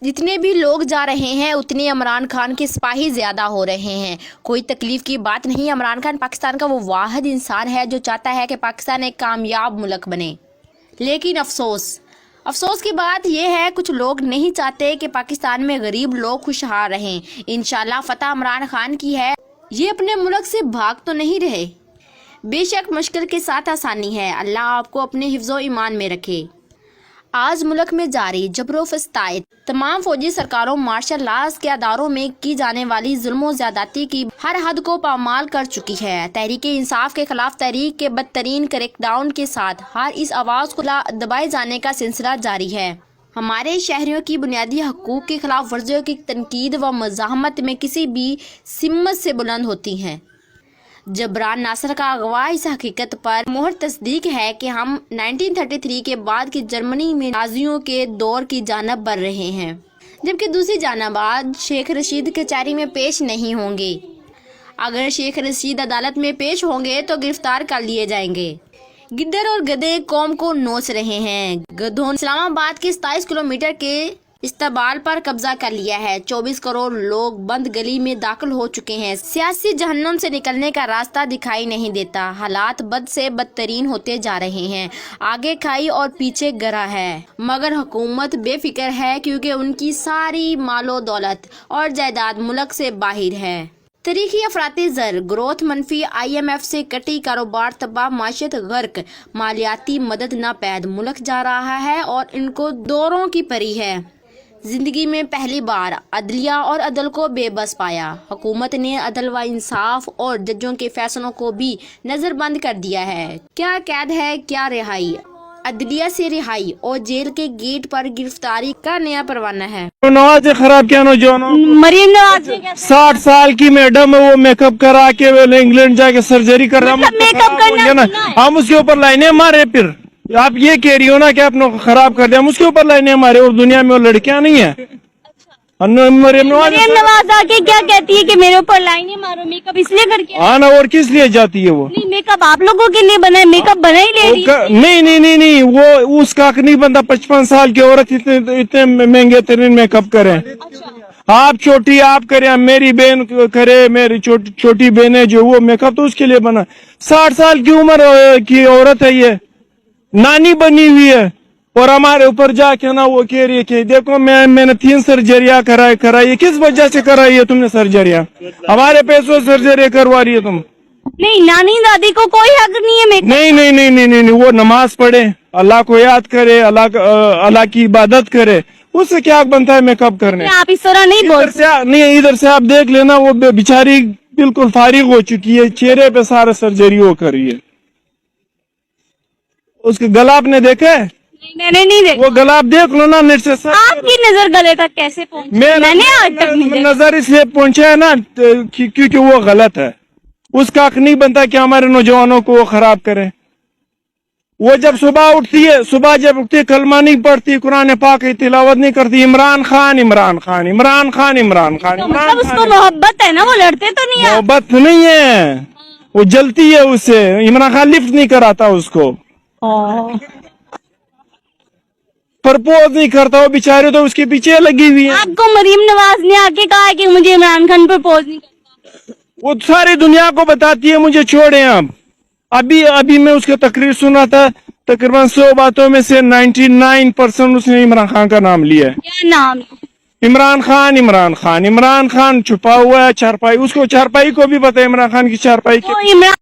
جتنے بھی لوگ جا رہے ہیں اتنے عمران خان کے سپاہی زیادہ ہو رہے ہیں۔ کوئی تکلیف کی بات نہیں۔ عمران خان پاکستان کا وہ واحد انسان ہے جو چاہتا ہے کہ پاکستان ایک کامیاب ملک بنے، لیکن افسوس کی بات یہ ہے کچھ لوگ نہیں چاہتے کہ پاکستان میں غریب لوگ خوشحال رہیں۔ انشاءاللہ فتح عمران خان کی ہے۔ یہ اپنے ملک سے بھاگ تو نہیں رہے۔ بے شک مشکل کے ساتھ آسانی ہے۔ اللہ آپ کو اپنے حفظ و ایمان میں رکھے۔ آج ملک میں جاری جبر و فساد، تمام فوجی سرکاروں مارشل لاز کے اداروں میں کی جانے والی ظلم و زیادتی کی ہر حد کو پامال کر چکی ہے۔ تحریک انصاف کے خلاف تحریک کے بدترین کریک ڈاؤن کے ساتھ ہر اس آواز کو دبائے جانے کا سلسلہ جاری ہے۔ ہمارے شہریوں کی بنیادی حقوق کی خلاف ورزیوں کی تنقید و مزاحمت میں کسی بھی سمت سے بلند ہوتی ہیں۔ جبران ناصر کا اغوا اس حقیقت پر مہر تصدیق ہے کہ ہم 1933 کے بعد کی جرمنی میں نازیوں کے دور کی جانب بڑھ رہے ہیں، جبکہ دوسری جانب آج شیخ رشید کچہری میں پیش نہیں ہوں گے۔ اگر شیخ رشید عدالت میں پیش ہوں گے تو گرفتار کر لیے جائیں گے۔ گدر اور گدھے قوم کو نوچ رہے ہیں۔ گدھوں نے اسلام آباد کے 27 کلومیٹر کے استقبال پر قبضہ کر لیا ہے۔ 24 کروڑ لوگ بند گلی میں داخل ہو چکے ہیں۔ سیاسی جہنم سے نکلنے کا راستہ دکھائی نہیں دیتا۔ حالات بد سے بدترین ہوتے جا رہے ہیں۔ آگے کھائی اور پیچھے گرہ ہے، مگر حکومت بے فکر ہے کیونکہ ان کی ساری مال و دولت اور جائیداد ملک سے باہر ہے۔ تاریخی افراطی زر، گروتھ منفی، IMF سے کٹی، کاروبار تباہ، معیشت غرق، مالیاتی مدد ناپید، ملک جا رہا ہے اور ان کو دوروں کی پری ہے۔ زندگی میں پہلی بار عدلیہ اور عدل کو بے بس پایا۔ حکومت نے عدل و انصاف اور ججوں کے فیصلوں کو بھی نظر بند کر دیا ہے۔ کیا قید ہے، کیا رہائی، عدلیہ سے رہائی اور جیل کے گیٹ پر گرفتاری کا نیا پروانہ ہے۔ نواز خراب کیا نوجوانوں، مریم نواز 60 سال کی میڈم ہے، وہ میک اپ کرا کے انگلینڈ جا کے سرجری کر رہا میک اپ کرنا، ہم اس کے اوپر لائنیں مارے۔ پھر آپ یہ کہہ رہی ہو نا کہ آپ نے خراب کر دیا، ہم اس کے اوپر لائنیں مارے، اور دنیا میں وہ لڑکیاں نہیں ہیں۔ مریم نواز آ کے کیا کہتی ہے کہ میرے اوپر لائنیں مارو، میک اپ اس لیے کر کے ہاں نا، اور کس لیے جاتی ہے وہ؟ نہیں، میک اپ آپ لوگوں کے لیے بنا ہے، میک اپ بنا ہی لے رہی ہے۔ نہیں، وہ اس کا نہیں بنتا 55 سال کی عورت اتنے مہنگے ترین میک اپ کریں۔ آپ چھوٹی آپ کریں، میری بہن کرے، میری چھوٹی بہن ہے جو، وہ میک اپ تو اس کے لیے بنا۔ 60 سال کی عمر کی عورت ہے، یہ نانی بنی ہوئی ہے، اور ہمارے اوپر جا کے نا وہ کہہ رہی ہے کہ دیکھو میں نے 3 سرجریاں کرائی۔ کس وجہ سے کرائی ہے تم نے سرجریاں؟ ہمارے پیسوں سے سرجری کروا رہی ہے تم۔ نہیں، نانی دادی کو کوئی حق نہیں ہے میک اپ۔ نہیں، وہ نماز پڑھے، اللہ کو یاد کرے، اللہ کی عبادت کرے، اس سے کیا بنتا ہے میک اپ کرنے؟ آپ اس طرح نہیں بول نہیں، ادھر سے آپ دیکھ لینا، وہ بیچاری بالکل فارغ ہو چکی ہے، چہرے پہ سارا سرجری ہو کر رہی ہے۔ اس کے گلا آپ نے دیکھا ہے؟ میں نے نہیں دیکھا۔ وہ گلا آپ دیکھ لو نا نیٹ سے۔ آپ کی نظر گلے تک کیسے پہنچی؟ میں نے آج تک نہیں دیکھا۔ نظر اس لیے پہنچا ہے نا کیونکہ وہ غلط ہے۔ اس کا حق نہیں بنتا کہ ہمارے نوجوانوں کو وہ خراب کرے۔ وہ جب صبح اٹھتی ہے کلمہ نہیں پڑھتی، قرآن پاک کی تلاوت نہیں کرتی، عمران خان۔ اس کو محبت ہے نا، وہ لڑتے تو نہیں ہیں۔ محبت نہیں ہے، وہ جلتی ہے اس سے۔ عمران خان لفٹ نہیں کراتا اس کو، پرپوز نہیں کرتا، وہ بیچارے تو اس کے پیچھے لگی ہوئی ہیں۔ آپ کو مریم نواز نے آ کے کہا ہے کہ مجھے عمران خان پرپوز نہیں کرتا؟ وہ ساری دنیا کو بتاتی ہے مجھے چھوڑیں آپ۔ ابھی میں اس کا تقریر سنا تھا، تقریباً 100 باتوں میں سے 99% اس نے عمران خان کا نام لیا ہے۔ کیا نام؟ عمران خان چھپا ہوا ہے چارپائی، اس کو چارپائی کو بھی پتا ہے عمران خان کی چارپائی کی۔